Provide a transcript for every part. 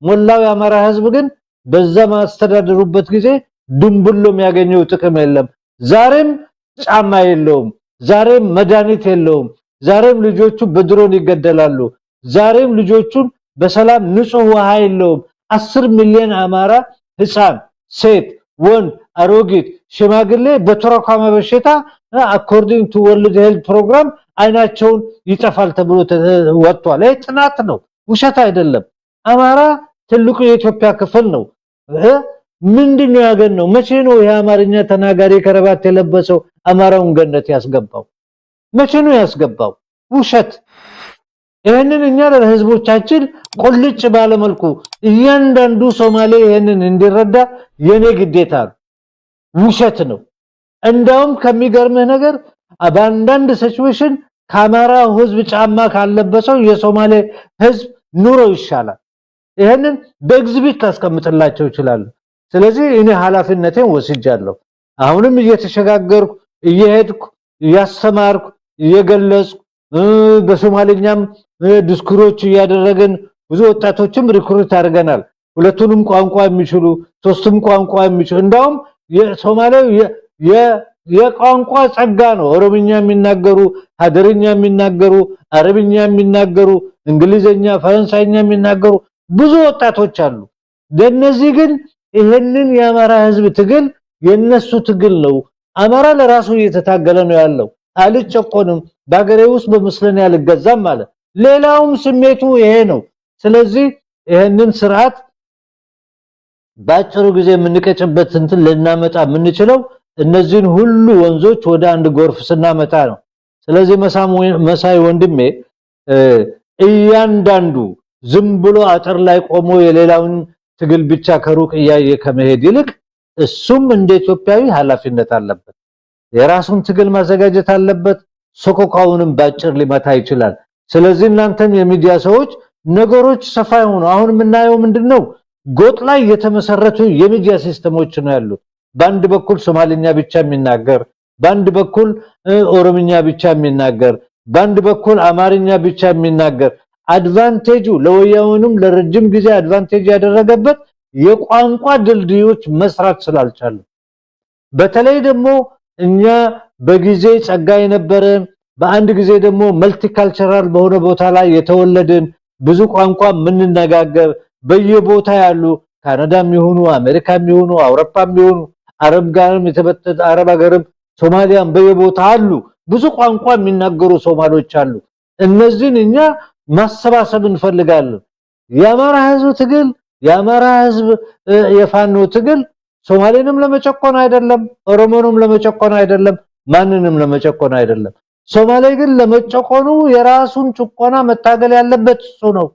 ሞላው የአማራ ህዝብ ግን በዛ ማስተዳደሩበት ጊዜ ድንብሎ የሚያገኘው ጥቅም የለም ዛሬም ጫማ የለውም ዛሬም መድኃኒት የለውም ዛሬም ልጆቹ በድሮን ይገደላሉ ዛሬም ልጆቹን በሰላም ንጹህ ውሃ የለውም 10 ሚሊዮን አማራ ህፃን ሴት ወንድ አሮጊት ሽማግሌ በተራካማ በሽታ according to world health program አይናቸውን ይጠፋል ተብሎ ወጥቷል ጥናት ነው ውሸት አይደለም አማራ ትልቁ የኢትዮጵያ ክፍል ነው ምንድነው ያገነው መቼ ነው የአማርኛ ተናጋሪ ከረባት የለበሰው አማራውን ገነት ያስገባው መቼ ነው ያስገባው ውሸት ይሄንን እኛ ለህዝቦቻችን ቁልጭ ባለ መልኩ እያንዳንዱ ሶማሌ ይሄንን እንዲረዳ የኔ ግዴታ ውሸት ነው እንዳውም ከሚገርምህ ነገር በአንዳንድ ሲቹዌሽን ከአማራ ህዝብ ጫማ ካለበሰው የሶማሌ ህዝብ ኑሮ ይሻላል ይሄንን በኤግዚቢት ታስቀምጥላቸው ይችላል ስለዚህ እኔ ሐላፊነቴን ወስጃለሁ አሁንም እየተሸጋገርኩ እየሄድኩ ያስተማርኩ እየገለጽኩ በሶማሊኛም ዲስኩሮች ያደረገን ብዙ ወጣቶችም ሪክሩት አድርገናል ሁለቱንም ቋንቋ የሚችሉ ሶስቱም ቋንቋ የሚችሉ እንዳውም የሶማሌው የቋንቋ ጸጋ ነው ኦሮምኛ የሚናገሩ ሀደርኛ የሚናገሩ አረብኛ የሚናገሩ እንግሊዘኛ ፈረንሳይኛ የሚናገሩ ብዙ ወጣቶች አሉ ለነዚህ ግን ይሄንን የአማራ ህዝብ ትግል የነሱ ትግል ነው አማራ ለራሱ እየተታገለ ነው ያለው አልጨቆንም ባገሬ ውስጥ በመስለን ያልገዛም ማለት ሌላውም ስሜቱ ይሄ ነው ስለዚህ ይሄንን ስርዓት ባጭሩ ጊዜ የምንቀጭበት እንትን ለናመጣ የምንችለው እነዚህን ሁሉ ወንዞች ወደ አንድ ጎርፍ ስናመጣ ነው ስለዚህ መሳይ ወንድሜ እያንዳንዱ ዝም ብሎ አጥር ላይ ቆሞ የሌላውን ትግል ብቻ ከሩቅ ያየ ከመሄድ ይልቅ እሱም እንደ ኢትዮጵያዊ ሐላፊነት አለበት የራሱን ትግል ማዘጋጀት አለበት ሶኮካውንም ባጭር ሊመታ ይችላል ስለዚህ እናንተም የሚዲያ ሰዎች ነገሮች ሰፋ ይሆኑ አሁን የምናየው ምንድነው ጎጥ ላይ የተመሰረቱ የሚዲያ ሲስተሞች ነው ያሉት በአንድ በኩል ሶማሊኛ ብቻ የሚናገር በአንድ በኩል ኦሮምኛ ብቻ የሚናገር በአንድ በኩል አማርኛ ብቻ የሚናገር አድቫንቴጁ ለወያውንም ለረጅም ጊዜ አድቫንቴጅ ያደረገበት የቋንቋ ድልድዮች መስራት ስላልቻለ በተለይ ደግሞ እኛ በጊዜ ጸጋ የነበረ በአንድ ጊዜ ደግሞ መልቲካልቸራል በሆነ ቦታ ላይ የተወለድን ብዙ ቋንቋ ምንነጋገር በየቦታ ያሉ ካናዳም ይሁኑ አሜሪካም ይሁኑ አውሮፓም ይሁኑ አረብ ጋርም የተበተደ አረብ ሀገርም ሶማሊያም በየቦታ አሉ ብዙ ቋንቋ የሚናገሩ ሶማሎች አሉ እነዚህን እኛ ማሰባሰብ እንፈልጋለን የአማራ ህዝብ ትግል የአማራ ህዝብ የፋኖ ትግል ሶማሌንም ለመጨቆን አይደለም ኦሮሞንም ለመጨቆን አይደለም ማንንም ለመጨቆን አይደለም ሶማሌ ግን ለመጨቆኑ የራሱን ጭቆና መታገል ያለበት እሱ ነው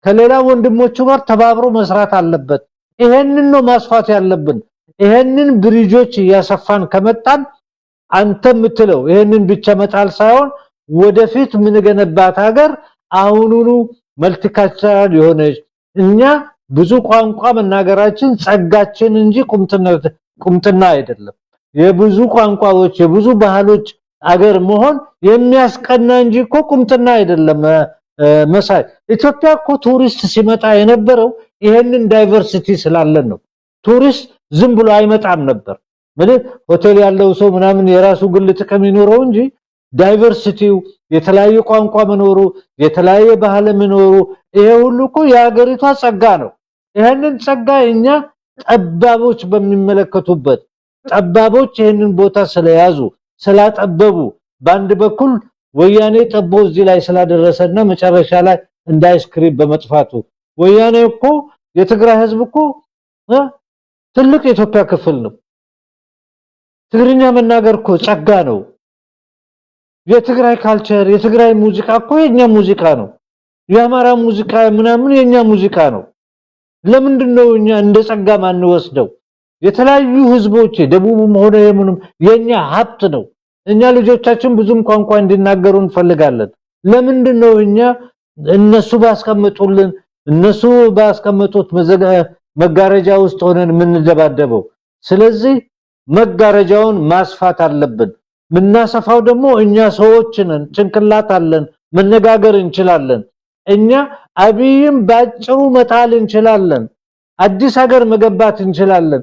ከሌላ ወንድሞቹ ጋር ተባብሮ መስራት አለበት ይሄንን ነው ማስፋት ያለብን ይሄንን ብሪጆች ያሰፋን ከመጣን አንተ ምትለው ይሄንን ብቻ መጣል ሳይሆን ወደፊት ምን ገነባት ሀገር አሁኑኑ መልቲካልቸራል የሆነች እኛ ብዙ ቋንቋ መናገራችን ጸጋችን እንጂ ቁምጥና አይደለም የብዙ ቋንቋዎች የብዙ ባህሎች አገር መሆን የሚያስቀና እንጂ ቁምጥና አይደለም መሳይ ኢትዮጵያ እኮ ቱሪስት ሲመጣ የነበረው ይሄንን ዳይቨርሲቲ ስላለን ነው ቱሪስት ዝም ብሎ አይመጣም ነበር ማለት ሆቴል ያለው ሰው ምናምን የራሱ ግል ጥቅም ይኖረው እንጂ ዳይቨርሲቲው የተለያየ ቋንቋ መኖሩ የተለያየ ባህል መኖሩ ይሄ ሁሉ እኮ የሀገሪቷ ጸጋ ነው ይሄንን ጸጋ እኛ ጠባቦች በሚመለከቱበት ጠባቦች ይሄንን ቦታ ስለያዙ ስላጠበቡ በአንድ በኩል ወያኔ ጠቦ እዚህ ላይ ስላደረሰና መጨረሻ ላይ እንዳይስክሪፕ በመጥፋቱ ወያኔ እኮ የትግራይ ህዝብ እኮ ትልቅ የኢትዮጵያ ክፍል ነው ትግርኛ መናገር እኮ ጸጋ ነው የትግራይ ካልቸር የትግራይ ሙዚቃ እኮ የኛ ሙዚቃ ነው የአማራ ሙዚቃ ምናምን የኛ ሙዚቃ ነው ለምንድነው እኛ እንደ ጸጋ ማንወስደው የተለያዩ ህዝቦች ደቡብም ሆነ የምንም የኛ ሀብት ነው እኛ ልጆቻችን ብዙም ቋንቋ እንዲናገሩ እንፈልጋለን ለምንድነው እኛ እነሱ ባስቀመጡልን እነሱ ባስቀመጡት መጋረጃ ውስጥ ሆነን ምን ደባደበው ስለዚህ መጋረጃውን ማስፋት አለብን ምናሰፋው ደግሞ እኛ ሰዎች ነን ጭንቅላት አለን መነጋገር እንችላለን እኛ አብይም ባጭሩ መጣል እንችላለን አዲስ ሀገር መገንባት እንችላለን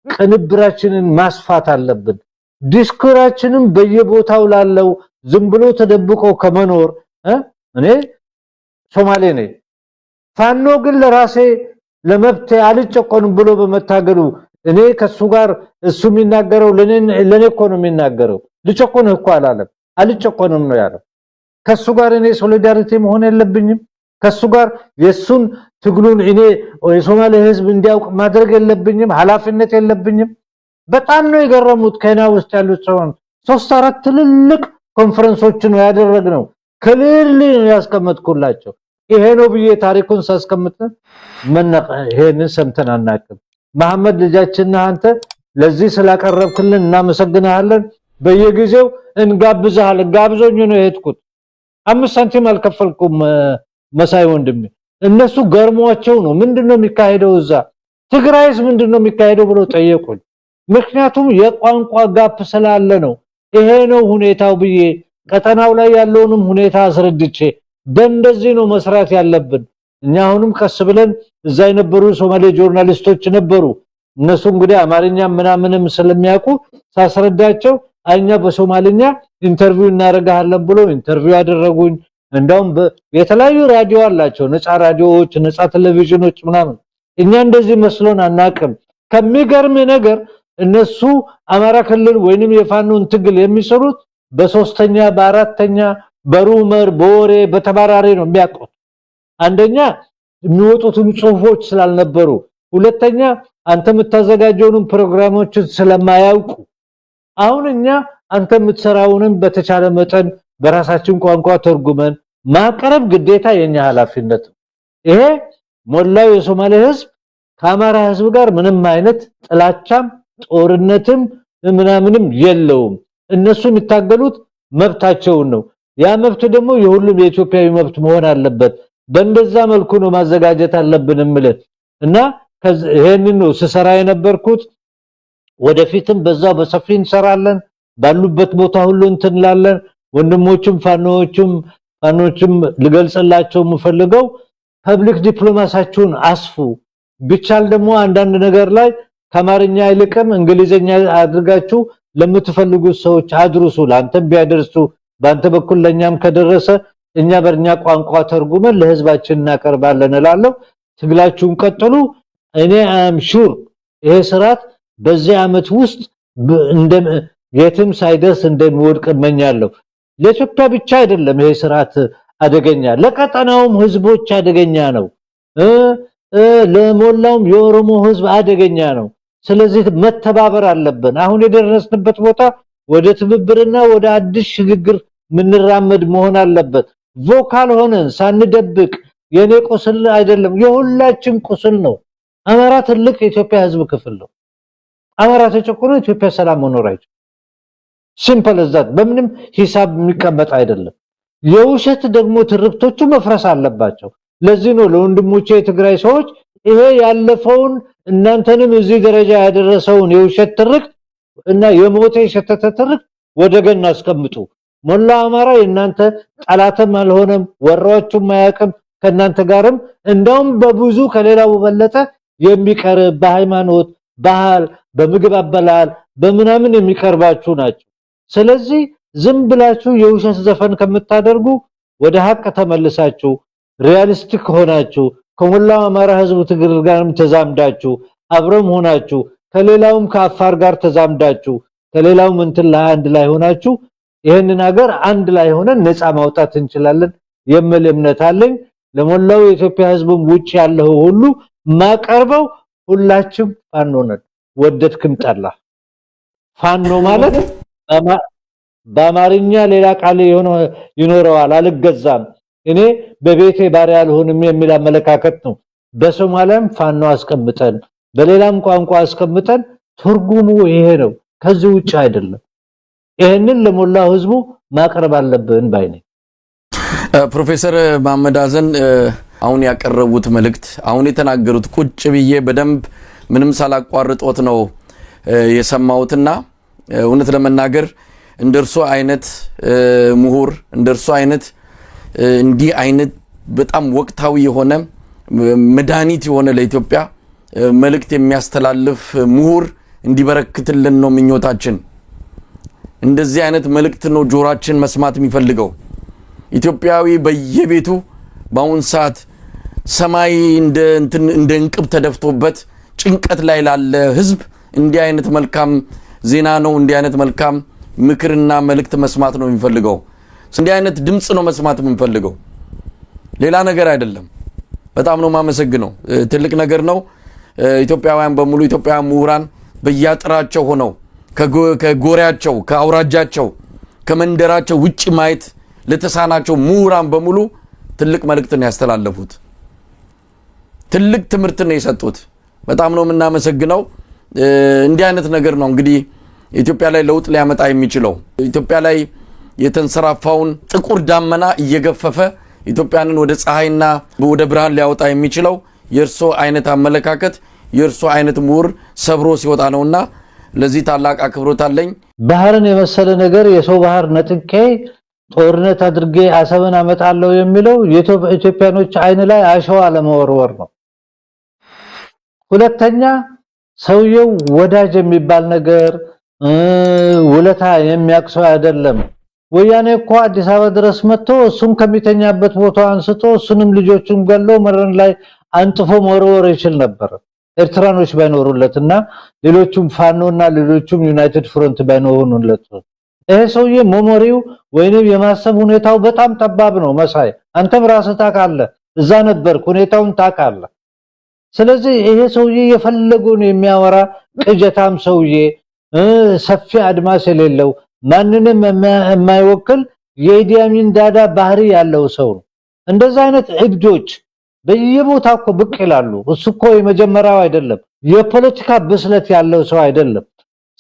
ቅንብራችንን ማስፋት አለብን ዲስኩራችንን በየቦታው ላለው ዝም ብሎ ተደብቆ ከመኖር እኔ ሶማሌ ነኝ ፋኖ ግን ለራሴ ለመብት አልጨቆንም ብሎ በመታገሉ እኔ ከሱ ጋር እሱ የሚናገረው ለኔ እኮ ነው የሚናገረው ልጨቆን እኮ አላለም አልጨቆንም ነው ያለው ከሱ ጋር እኔ ሶሊዳሪቲ መሆን የለብኝም ከሱ ጋር የሱን ትግሉን እኔ የሶማሌ ህዝብ እንዲያውቅ ማድረግ የለብኝም ሐላፊነት የለብኝም በጣም ነው የገረሙት ከና ውስጥ ያሉት ሰውን 3-4 ትልልቅ ኮንፈረንሶች ነው ያደረግነው ክሊርሊ ያስቀመጥኩላቸው ይሄ ነው ብዬ ታሪኩን ሳስቀምጥ ይሄንን ሰምተን አናቅም መሐመድ ልጃችንና አንተ ለዚህ ስላቀረብክልን እናመሰግናለን በየጊዜው እንጋብዛለን ጋብዞኝ ነው የሄድኩት 5 ሳንቲም አልከፈልኩም መሳይ ወንድሜ እነሱ ገርሟቸው ነው ምንድነው የሚካሄደው እዛ ትግራይስ ምንድነው የሚካሄደው ብሎ ጠየቁኝ ምክንያቱም የቋንቋ ጋፕ ስላለ ነው ይሄ ነው ሁኔታው ብዬ ቀጠናው ላይ ያለውንም ሁኔታ አስረድቼ በእንደዚህ ነው መስራት ያለብን እኛ አሁንም ቀስ ብለን እዛ የነበሩ ሶማሌ ጆርናሊስቶች ነበሩ እነሱ እንግዲህ አማርኛ ምናምንም ስለሚያውቁ ሳስረዳቸው አይኛ በሶማሊኛ ኢንተርቪው እናደርጋለን ብሎ ኢንተርቪው ያደረጉኝ እንደውም የተለያዩ ራዲዮ አላቸው ነፃ ራዲዮዎች ነፃ ቴሌቪዥኖች ምናምን እኛ እንደዚህ መስሎን አናቅም ከሚገርም ነገር እነሱ አማራ ክልል ወይንም የፋኖን ትግል የሚሰሩት በሶስተኛ በአራተኛ በሩመር በወሬ በተባራሪ ነው የሚያውቁት አንደኛ የሚወጡትን ጽሁፎች ስላልነበሩ ሁለተኛ አንተ የምታዘጋጀውን ፕሮግራሞች ስለማያውቁ አሁን እኛ አንተ የምትሰራውንም በተቻለ መጠን በራሳችን ቋንቋ ተርጉመን ማቀረብ ግዴታ የኛ ኃላፊነት ይሄ ሞላው የሶማሌ ህዝብ ከአማራ ህዝብ ጋር ምንም አይነት ጥላቻም ጦርነትም ምናምንም የለውም እነሱ የሚታገሉት መብታቸው ነው ያ መብት ደግሞ የሁሉም የኢትዮጵያዊ መብት መሆን አለበት በእንደዛ መልኩ ነው ማዘጋጀት አለብን ማለት እና ይሄንን ነው ስሰራ የነበርኩት ወደፊትም በዛው በሰፊ እንሰራለን ባሉበት ቦታ ሁሉ እንትንላለን ወንድሞችም ፋኖችም ልገልጽላቸው የምፈልገው ፐብሊክ ዲፕሎማሲያችሁን አስፉ ብቻል ደግሞ አንዳንድ ነገር ላይ ከአማርኛ ይልቅም እንግሊዘኛ አድርጋችሁ ለምትፈልጉት ሰዎች አድርሱ ላንተም ቢያደርሱ ባንተ በኩል ለኛም ከደረሰ እኛ በእኛ ቋንቋ ተርጉመን ለህዝባችን እናቀርባለን እላለሁ ትግላችሁን ቀጥሉ እኔ አም ሹር ይሄ ስርዓት በዚህ አመት ውስጥ የትም ሳይደርስ እንደሚወድቅ እመኛለሁ ለኢትዮጵያ ብቻ አይደለም ይሄ ስርዓት አደገኛ ለቀጠናውም ህዝቦች አደገኛ ነው ለሞላውም የኦሮሞ ህዝብ አደገኛ ነው ስለዚህ መተባበር አለብን አሁን የደረስንበት ቦታ ወደ ትብብርና ወደ አዲስ ሽግግር ምንራመድ መሆን አለበት ቮካል ሆነን ሳንደብቅ የኔ ቁስል አይደለም የሁላችን ቁስል ነው አማራ ትልቅ የኢትዮጵያ ህዝብ ክፍል ነው አማራ ተጨቆነ ኢትዮጵያ ሰላም መኖር አይችልም ሲምፕል ዛት በምንም ሂሳብ የሚቀመጥ አይደለም የውሸት ደግሞ ትርክቶቹ መፍረስ አለባቸው ለዚህ ነው ለወንድሞቼ የትግራይ ሰዎች ይሄ ያለፈውን እናንተንም እዚህ ደረጃ ያደረሰውን የውሸት ትርክት እና የሞተ የሸተተ ትርክት ወደ ገና አስቀምጡ ሞላ አማራ የናንተ ጠላትም አልሆነም ወራዎቹም ማያቀም ከናንተ ጋርም እንደውም በብዙ ከሌላው በለጠ የሚቀር በሃይማኖት ባህል በምግብ አበላል በመናምን የሚቀርባችሁ ናቸው ስለዚህ ዝም ብላችሁ የውሸት ዘፈን ከምታደርጉ ወደ ሀቅ ተመልሳችሁ ሪያሊስቲክ ሆናችሁ ከሞላው አማራ ህዝብ ትግል ጋርም ተዛምዳችሁ አብረም ሆናችሁ ከሌላውም ከአፋር ጋር ተዛምዳችሁ ከሌላውም እንትን ለአንድ ላይ ሆናችሁ ይሄንን ሀገር አንድ ላይ ሆነን ነፃ ማውጣት እንችላለን የሚል እምነት አለኝ ለሞላው የኢትዮጵያ ህዝብም ውጭ ያለው ሁሉ ማቀርበው ሁላችንም ፋኖ ነን ወደድክም ጠላ ፋኖ ማለት በአማርኛ ሌላ ቃል ይኖረዋል አልገዛም እኔ በቤቴ ባሪያ አልሆንም የሚል አመለካከት ነው በሶማሊያም ፋኖ አስቀምጠን በሌላም ቋንቋ አስቀምጠን ትርጉሙ ይሄ ነው ከዚህ ውጭ አይደለም ይሄንን ለሞላው ህዝቡ ማቅረብ አለብን ባይኔ ፕሮፌሰር መሐመድ ሀሰን አሁን ያቀረቡት መልእክት አሁን የተናገሩት ቁጭ ብዬ በደንብ ምንም ሳላቋርጦት ነው የሰማውትና እውነት ለመናገር እንደርሱ አይነት ምሁር እንደርሱ አይነት እንዲህ አይነት በጣም ወቅታዊ የሆነ መድኃኒት የሆነ ለኢትዮጵያ መልእክት የሚያስተላልፍ ምሁር እንዲበረክትልን ነው ምኞታችን። እንደዚህ አይነት መልእክት ነው ጆሮአችን መስማት የሚፈልገው። ኢትዮጵያዊ በየቤቱ በአሁን ሰዓት ሰማይ እንደ እንቅብ ተደፍቶበት ጭንቀት ላይ ላለ ህዝብ እንዲህ አይነት መልካም ዜና ነው፣ እንዲህ አይነት መልካም ምክርና መልእክት መስማት ነው የሚፈልገው። እንዲህ አይነት ድምጽ ነው መስማት የምንፈልገው፣ ሌላ ነገር አይደለም። በጣም ነው ማመሰግነው። ትልቅ ነገር ነው። ኢትዮጵያውያን በሙሉ ኢትዮጵያውያን ምሁራን በያጥራቸው ሆነው ከጎሪያቸው ከአውራጃቸው ከመንደራቸው ውጪ ማየት ለተሳናቸው ምሁራን በሙሉ ትልቅ መልእክት ነው ያስተላለፉት። ትልቅ ትምህርት ነው የሰጡት። በጣም ነው የምናመሰግነው። እንዲህ አይነት ነገር ነው እንግዲህ ኢትዮጵያ ላይ ለውጥ ሊያመጣ የሚችለው። ኢትዮጵያ ላይ የተንሰራፋውን ጥቁር ዳመና እየገፈፈ ኢትዮጵያንን ወደ ፀሐይና ወደ ብርሃን ሊያወጣ የሚችለው የእርሶ አይነት አመለካከት የእርሶ አይነት ምሁር ሰብሮ ሲወጣ ነውና ለዚህ ታላቅ አክብሮት አለኝ። ባህርን የመሰለ ነገር የሰው ባህር ነጥቄ ጦርነት አድርጌ አሰብን አመጣለሁ የሚለው የኢትዮጵያኖች አይን ላይ አሸዋ ለመወርወር ነው። ሁለተኛ ሰውየው ወዳጅ የሚባል ነገር ውለታ የሚያቅሰው አይደለም። ወያኔ እኮ አዲስ አበባ ድረስ መጥቶ እሱም ከሚተኛበት ቦታ አንስቶ እሱንም ልጆቹን ገሎ መረን ላይ አንጥፎ መወርወር ይችል ነበር ኤርትራኖች ባይኖሩለትና ሌሎቹም ፋኖና ሌሎቹም ዩናይትድ ፍሮንት ባይኖሩለት። ይሄ ሰውዬ ሞሞሪው ወይንም የማሰብ ሁኔታው በጣም ጠባብ ነው። መሳይ አንተም ራስህ ታውቃለህ፣ እዛ ነበርክ፣ ሁኔታውን ታውቃለህ። ስለዚህ ይሄ ሰውዬ የፈለገውን የሚያወራ ቅጀታም ሰውዬ ሰፊ አድማስ የሌለው ማንንም የማይወክል የኢዲያሚን ዳዳ ባህሪ ያለው ሰው ነው። እንደዛ አይነት እብዶች በየቦታው እኮ ብቅ ይላሉ። እሱ እኮ የመጀመሪያው አይደለም፣ የፖለቲካ ብስለት ያለው ሰው አይደለም።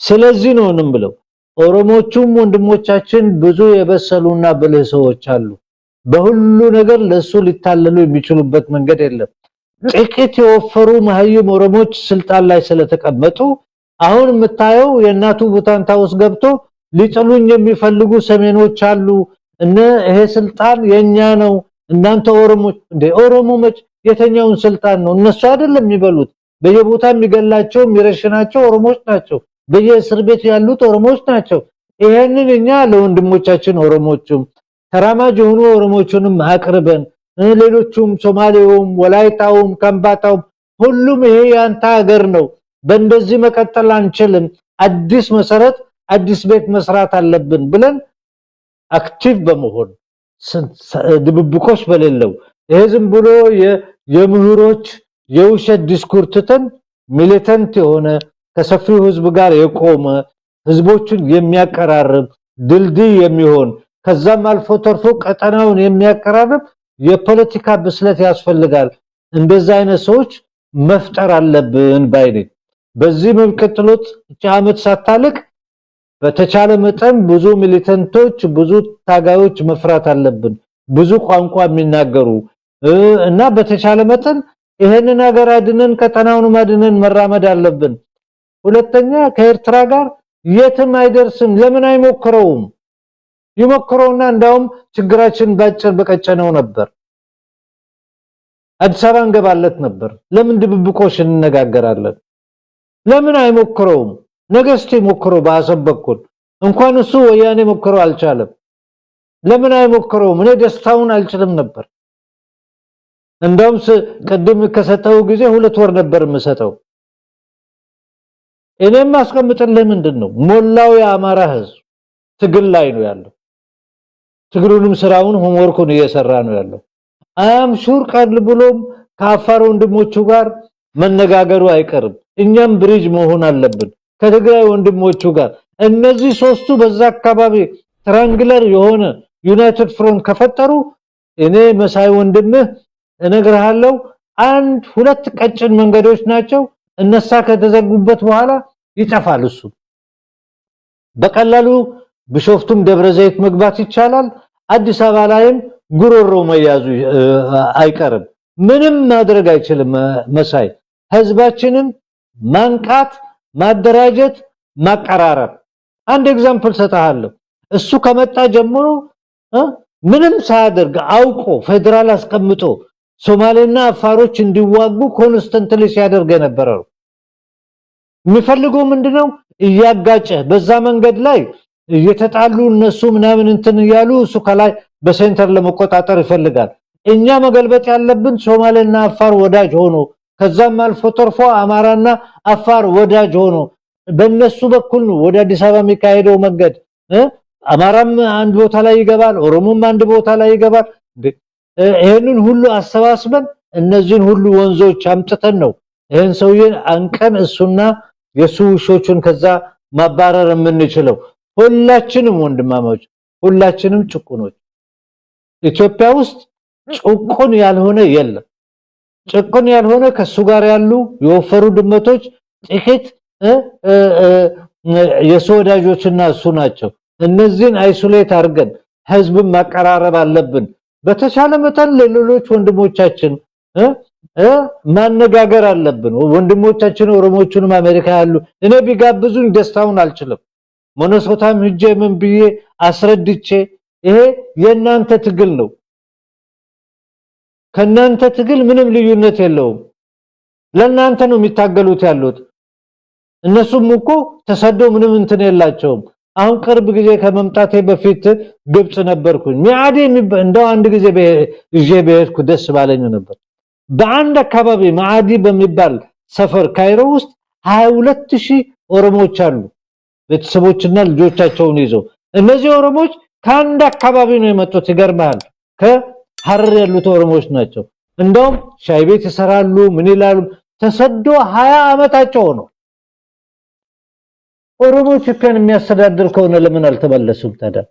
ስለዚህ ነው እንብለው ኦሮሞቹም ወንድሞቻችን ብዙ የበሰሉና ብልህ ሰዎች አሉ። በሁሉ ነገር ለሱ ሊታለሉ የሚችሉበት መንገድ የለም። ጥቂት የወፈሩ መሀይም ኦሮሞች ስልጣን ላይ ስለተቀመጡ አሁን የምታየው የእናቱ ቡታንታ ውስጥ ገብቶ ሊጥሉኝ የሚፈልጉ ሰሜኖች አሉ። ይሄ ስልጣን የኛ ነው እናንተ ኦሮሞች እንደ ኦሮሞ መች የተኛውን ስልጣን ነው እነሱ አይደለም የሚበሉት። በየቦታ የሚገላቸው የሚረሽናቸው ኦሮሞች ናቸው። በየእስር ቤት ያሉት ኦሮሞች ናቸው። ይሄንን እኛ ለወንድሞቻችን ኦሮሞቹም ተራማጅ የሆኑ ኦሮሞቹንም አቅርበን ሌሎቹም ሶማሌውም ወላይታውም ከምባታውም ሁሉም ይሄ ያንተ ሀገር ነው፣ በእንደዚህ መቀጠል አንችልም፣ አዲስ መሰረት አዲስ ቤት መስራት አለብን ብለን አክቲቭ በመሆን ድብብቆሽ በሌለው ይሄ ዝም ብሎ የምሁሮች የውሸት ዲስኩር ትተን ሚሊተንት የሆነ ከሰፊው ህዝብ ጋር የቆመ ህዝቦችን የሚያቀራርብ ድልድይ የሚሆን ከዛም አልፎ ተርፎ ቀጠናውን የሚያቀራርብ የፖለቲካ ብስለት ያስፈልጋል። እንደዛ አይነት ሰዎች መፍጠር አለብን ባይነኝ። በዚህ መብቀጥሎት ዓመት ሳታልቅ በተቻለ መጠን ብዙ ሚሊተንቶች ብዙ ታጋዮች መፍራት አለብን፣ ብዙ ቋንቋ የሚናገሩ እና በተቻለ መጠን ይሄንን ሀገር አድነን ቀጠናውን ማድነን መራመድ አለብን። ሁለተኛ ከኤርትራ ጋር የትም አይደርስም። ለምን አይሞክረውም? ይሞክረውና እንዳውም ችግራችን ባጭር በቀጨነው ነበር። አዲስ አበባ እንገባለት ነበር። ለምን ድብብቆሽ እንነጋገራለን? ለምን አይሞክረውም? ነገስቲ ሞክረው በአሰብ በኩል እንኳን እሱ ወያኔ ሞክረው አልቻለም። ለምን አይሞክረውም? እኔ ደስታውን አልችልም ነበር። እንደውም ቀደም ከሰጠው ጊዜ 2 ወር ነበር የምሰጠው። እኔም ማስቀምጥልህ ምንድነው ሞላው የአማራ ህዝብ ትግል ላይ ነው ያለው። ትግሉንም ስራውን ሆምወርኩን እየሰራ ነው ያለው። አም ሹር ቀል ብሎም ከአፋር ወንድሞቹ ጋር መነጋገሩ አይቀርም። እኛም ብሪጅ መሆን አለብን ከትግራይ ወንድሞቹ ጋር። እነዚህ ሶስቱ በዛ አካባቢ ትራንግለር የሆነ ዩናይትድ ፍሮንት ከፈጠሩ እኔ መሳይ ወንድምህ እነግርሃለሁ 1-2 ቀጭን መንገዶች ናቸው። እነሳ ከተዘጉበት በኋላ ይጠፋል። እሱ በቀላሉ ቢሾፍቱም ደብረዘይት መግባት ይቻላል። አዲስ አበባ ላይም ጉሮሮ መያዙ አይቀርም። ምንም ማድረግ አይችልም። መሳይ ህዝባችንን ማንቃት፣ ማደራጀት፣ ማቀራረብ። አንድ ኤግዛምፕል ሰጣለሁ። እሱ ከመጣ ጀምሮ ምንም ሳያደርግ አውቆ ፌደራል አስቀምጦ ሶማሌና አፋሮች እንዲዋጉ ኮንስተንትሊ ሲያደርግ የነበረው የሚፈልገው ምንድነው? እያጋጨ በዛ መንገድ ላይ እየተጣሉ እነሱ ምናምን እንትን ያሉ እሱ ከላይ በሴንተር ለመቆጣጠር ይፈልጋል። እኛ መገልበጥ ያለብን ሶማሌና አፋር ወዳጅ ሆኖ ከዛም አልፎ ተርፎ አማራና አፋር ወዳጅ ሆኖ በእነሱ በኩል ነው ወደ አዲስ አበባ የሚካሄደው መንገድ። አማራም አንድ ቦታ ላይ ይገባል፣ ኦሮሞም አንድ ቦታ ላይ ይገባል። ይሄንን ሁሉ አሰባስበን እነዚህን ሁሉ ወንዞች አምጥተን ነው ይሄን ሰውዬ አንቀን እሱና የሱ ውሾቹን ከዛ ማባረር የምንችለው። ሁላችንም ወንድማማች፣ ሁላችንም ጭቁኖች። ኢትዮጵያ ውስጥ ጭቁን ያልሆነ የለም። ጭቁን ያልሆነ ከሱ ጋር ያሉ የወፈሩ ድመቶች ጥቂት የሱ ወዳጆችና እሱ ናቸው። እነዚህን አይሶሌት አድርገን ህዝብን ማቀራረብ አለብን። በተቻለ መጠን ለሌሎች ወንድሞቻችን ማነጋገር አለብን። ወንድሞቻችን ኦሮሞቹንም አሜሪካ ያሉ እኔ ቢጋብዙኝ ደስታውን አልችልም። ሞኖሶታም ሂጄ ምን ብዬ አስረድቼ ይሄ የናንተ ትግል ነው፣ ከናንተ ትግል ምንም ልዩነት የለውም፣ ለናንተ ነው የሚታገሉት ያሉት። እነሱም እኮ ተሰደው ምንም እንትን የላቸውም። አሁን ቅርብ ጊዜ ከመምጣቴ በፊት ግብጽ ነበርኩኝ። ሚዓዲ እንደው አንድ ጊዜ እጄ በሄድኩ ደስ ባለኝ ነበር። በአንድ አካባቢ ሚዓዲ በሚባል ሰፈር ካይሮ ውስጥ 22000 ኦሮሞዎች አሉ፣ ቤተሰቦችና ልጆቻቸውን ይዘው። እነዚህ ኦሮሞዎች ከአንድ አካባቢ ነው የመጡት። ይገርማል። ከሐረር ያሉት ኦሮሞዎች ናቸው። እንደውም ሻይ ቤት ይሰራሉ፣ ምን ይላሉ። ተሰዶ 20 ዓመታቸው ነው። ኦሮሞ ኢትዮጵያን የሚያስተዳድር ከሆነ ለምን አልተመለሱም ታዲያ?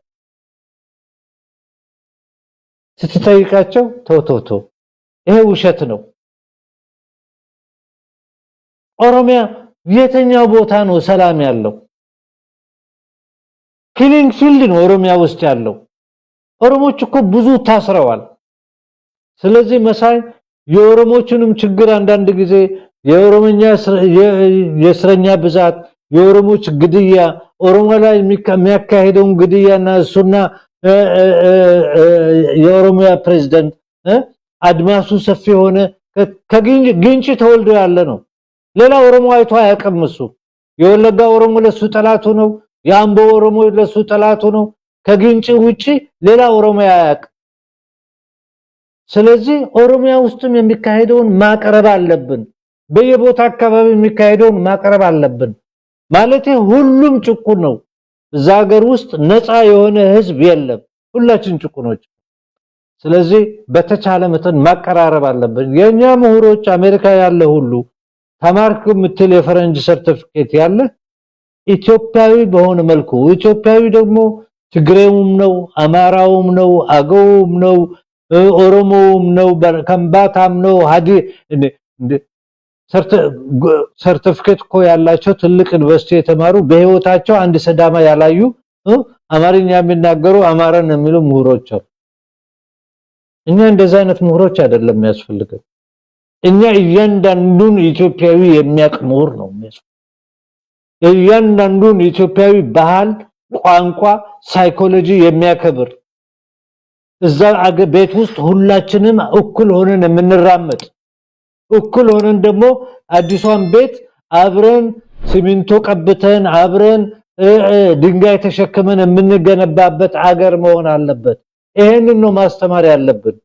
ስትጠይቃቸው ቶቶቶ ይሄ ውሸት ነው። ኦሮሚያ የትኛው ቦታ ነው ሰላም ያለው? ኪሊንግ ፊልድ ነው ኦሮሚያ ውስጥ ያለው። ኦሮሞች እኮ ብዙ ታስረዋል። ስለዚህ መሳይ የኦሮሞቹንም ችግር አንዳንድ ጊዜ የኦሮሞኛ የእስረኛ ብዛት፣ የኦሮሞች ግድያ፣ ኦሮሞ ላይ የሚያካሄደውን ግድያና እሱና የኦሮሚያ ፕሬዝዳንት አድማሱ ሰፊ ሆነ ከግንጭ ተወልዶ ያለ ነው። ሌላ ኦሮሞ አይቶ አያውቅም። እሱ የወለጋ ኦሮሞ ለሱ ጠላቱ ነው። የአምቦ ኦሮሞ ለሱ ጠላቱ ነው። ከግንጭ ውጪ ሌላ ኦሮሞ አያውቅም። ስለዚህ ኦሮሚያ ውስጥም የሚካሄደውን ማቅረብ አለብን። በየቦታ አካባቢ የሚካሄደውን ማቅረብ አለብን። ማለት ሁሉም ጭቁን ነው። እዛ ሀገር ውስጥ ነፃ የሆነ ህዝብ የለም። ሁላችን ጭቁኖች። ስለዚህ በተቻለ መጠን ማቀራረብ አለብን። የኛ ምሁሮች አሜሪካ ያለ ሁሉ ተማርኩ ምትል የፈረንጅ ሰርቲፊኬት ያለ ኢትዮጵያዊ በሆነ መልኩ ኢትዮጵያዊ ደግሞ ትግሬውም ነው፣ አማራውም ነው፣ አገውም ነው፣ ኦሮሞውም ነው፣ ከምባታም ነው፣ ሀዲ ሰርቲፊኬት እኮ ያላቸው ትልቅ ዩኒቨርሲቲ የተማሩ በህይወታቸው አንድ ሰዳማ ያላዩ አማርኛ የሚናገሩ አማራን የሚሉ ምሁሮች አሉ። እኛ እንደዛ አይነት ምሁሮች አይደለም የሚያስፈልገው። እኛ እያንዳንዱን ኢትዮጵያዊ የሚያውቅ ምሁር ነው የሚያስፈልገው። እያንዳንዱን ኢትዮጵያዊ ባህል፣ ቋንቋ፣ ሳይኮሎጂ የሚያከብር እዛ ቤት ውስጥ ሁላችንም እኩል ሆነን የምንራመድ እኩል ሆነን ደግሞ አዲሷን ቤት አብረን ሲሚንቶ ቀብተን አብረን ድንጋይ ተሸክመን የምንገነባበት አገር መሆን አለበት። ይሄንን ነው ማስተማር ያለብን።